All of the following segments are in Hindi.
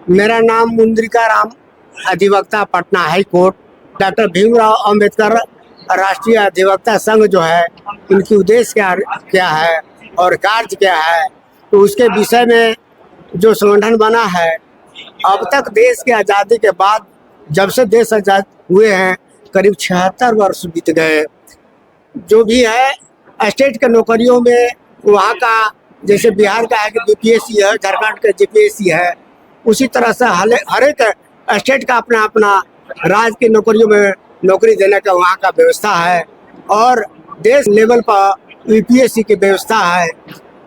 मेरा नाम मुंद्रिका राम, अधिवक्ता, Patna high court. Doctor Bhimrao Ambedkar राष्ट्रीय अधिवक्ता संघ जो है, उनकी उद्देश्य क्या है और कार्य क्या है, तो उसके विषय में जो संगठन बना है। अब तक देश की आज़ादी के बाद, जब से देश आज़ाद हुए हैं, करीब 76 वर्ष बीत गए। जो भी है स्टेट के नौकरियों में वहाँ का, जैसे बिहार का है कि बीपीएससी है, झारखंड का जीपीएससी है, उसी तरह से हर एक स्टेट का अपना अपना राज्य की नौकरियों में नौकरी देने का वहाँ का व्यवस्था है। और देश लेवल पर यूपीएससी की व्यवस्था है।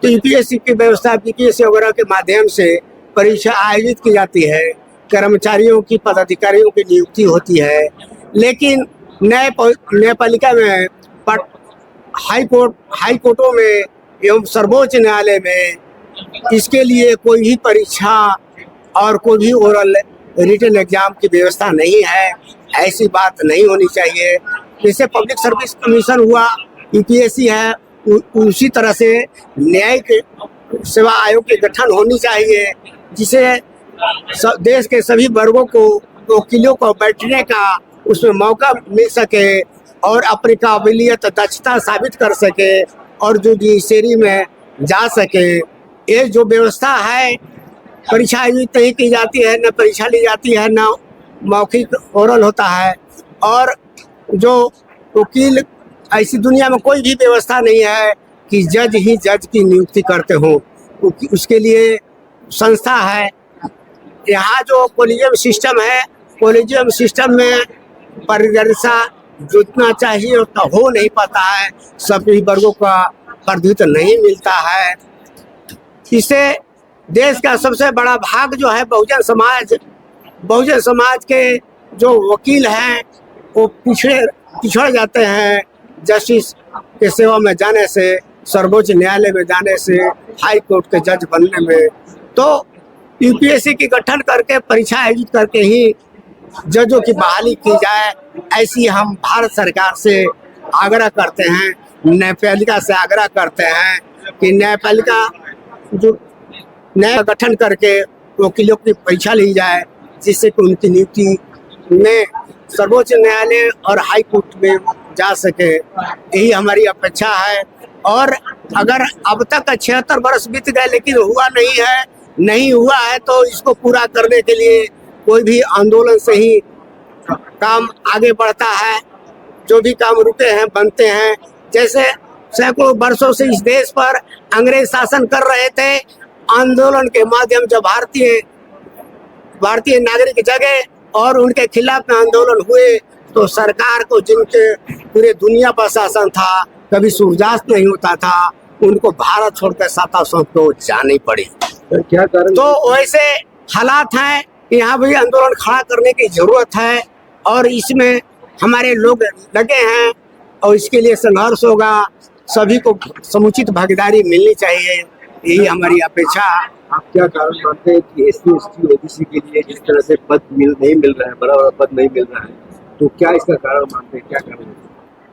तो यूपीएससी की व्यवस्था, बीपीएससी वगैरह के माध्यम से परीक्षा आयोजित की जाती है, कर्मचारियों की, पदाधिकारियों की नियुक्ति होती है। लेकिन न्यायपालिका में, हाई कोर्टों में एवं सर्वोच्च न्यायालय में इसके लिए कोई भी परीक्षा और कोई भी ओरल रिटन एग्जाम की व्यवस्था नहीं है। ऐसी बात नहीं होनी चाहिए। जैसे पब्लिक सर्विस कमीशन हुआ, यूपीएससी है, उसी तरह से न्यायिक सेवा आयोग की गठन होनी चाहिए, जिसे देश के सभी वर्गों को, वकीलों को बैठने का उसमें मौका मिल सके और अपनी काबिलियत, दक्षता साबित कर सके और जुडिशरी में जा सके। ये जो व्यवस्था है, परीक्षा आयोजित नहीं की जाती है, न परीक्षा ली जाती है, न मौखिक ओरल होता है। और जो वकील, ऐसी दुनिया में कोई भी व्यवस्था नहीं है कि जज ही जज की नियुक्ति करते हो। उसके लिए संस्था है। यहाँ जो कॉलेजियम सिस्टम है, कॉलेजियम सिस्टम में पारदर्शिता जितना चाहिए उतना हो नहीं पाता है, सभी वर्गों का प्रतिनिधित्व नहीं मिलता है। इससे देश का सबसे बड़ा भाग जो है बहुजन समाज के जो वकील हैं वो पिछड़ जाते हैं। जस्टिस के सेवा में जाने से, सर्वोच्च न्यायालय में जाने से, हाई कोर्ट के जज बनने में, तो यूपीएससी की गठन करके, परीक्षा आयोजित करके ही जजों की बहाली की जाए, ऐसी हम भारत सरकार से आग्रह करते हैं, न्यायपालिका से आग्रह करते हैं कि न्यायपालिका जो नया गठन करके वकीलों की परीक्षा ली जाए, जिससे कि उनकी नियुक्ति में सर्वोच्च न्यायालय और हाई कोर्ट में जा सके। यही हमारी अपेक्षा है। और अगर अब तक 76 वर्ष बीत गए लेकिन हुआ नहीं हुआ है, तो इसको पूरा करने के लिए कोई भी आंदोलन से ही काम आगे बढ़ता है। जो भी काम रुके हैं बनते हैं। जैसे सैकड़ों वर्षों से इस देश पर अंग्रेज शासन कर रहे थे, आंदोलन के माध्यम से भारतीय नागरिक जगे और उनके खिलाफ में आंदोलन हुए, तो सरकार को, जिनके पूरे दुनिया पर शासन था, कभी सूर्यास्त नहीं होता था, उनको भारत छोड़कर साता सौंप को जानी पड़ी। क्या कारण? तो वैसे हालात हैं, यहाँ भी आंदोलन खड़ा करने की जरूरत है और इसमें हमारे लोग लगे हैं और इसके लिए संघर्ष होगा। सभी को समुचित भागीदारी मिलनी चाहिए, यही हमारी अपेक्षा। आप क्या कारण मानते हैं कि SC ST OBC के लिए जिस तरह से पद नहीं मिल रहा है, बड़ा पद नहीं मिल रहा है, तो क्या इसका कारण मानते हैं? क्या कारण है?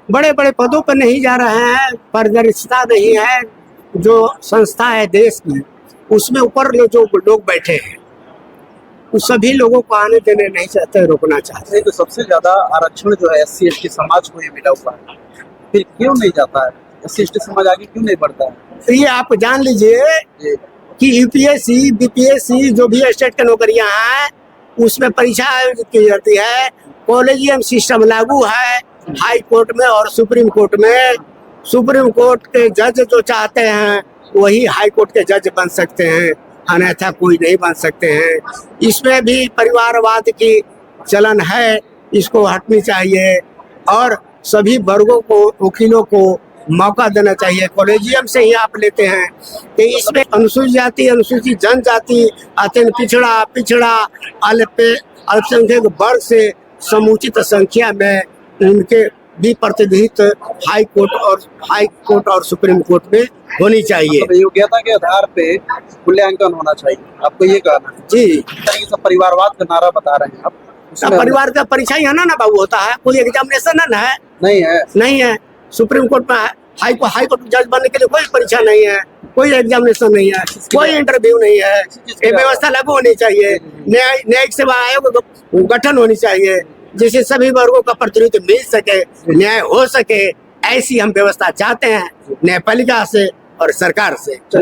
बड़े बड़े पदों पर नहीं जा रहे हैं, पारदर्शिता नहीं है। जो संस्था है देश की, उसमें ऊपर जो लोग बैठे हैं, उस सभी लोगों को आने देने नहीं चाहते, रोकना चाहते हैं। तो सबसे ज्यादा आरक्षण जो है SC ST समाज को ही मिला हुआ है, फिर क्यों नहीं जाता है? SC ST समाज आगे क्यों नहीं बढ़ता है? तो ये आप जान लीजिए कि यूपीएससी, बीपीएससी जो भी स्टेट की नौकरियां हैं, उसमें परीक्षा आयोजित की जाती है। कॉलेजियम सिस्टम लागू है हाई कोर्ट में और सुप्रीम कोर्ट में। सुप्रीम कोर्ट के जज जो चाहते हैं वही हाई कोर्ट के जज बन सकते हैं, अन्यथा कोई नहीं बन सकते हैं। इसमें भी परिवारवाद की चलन है, इसको हटनी चाहिए और सभी वर्गों को, वकीलों को मौका देना चाहिए। कॉलेजियम से ही आप लेते हैं कि इसमें अनुसूचित जाति, अनुसूचित जनजाति, अत्यंत पिछड़ा अल्पसंख्यक वर्ग से समुचित संख्या में उनके भी प्रतिनिधित्व हाई कोर्ट और सुप्रीम कोर्ट में होनी चाहिए। तो योग्यता के आधार पे मूल्यांकन होना चाहिए, आपको ये कहना है? जी, तरीके से परिवारवाद का नारा बता रहे हैं आप। परिवार का परीक्षा यहाँ ना बाबू होता है, कोई एग्जामिनेशन नहीं है। सुप्रीम कोर्ट में हाई कोर्ट जज बनने के लिए कोई परीक्षा नहीं है, कोई एग्जामिनेशन नहीं है, कोई इंटरव्यू नहीं है। ये व्यवस्था लागू होनी चाहिए। न्यायिक सेवा आयोग का गठन होनी चाहिए, जिससे सभी वर्गों का प्रतिनिधित्व मिल सके, न्याय हो सके। ऐसी हम व्यवस्था चाहते हैं न्यायपालिका से और सरकार से।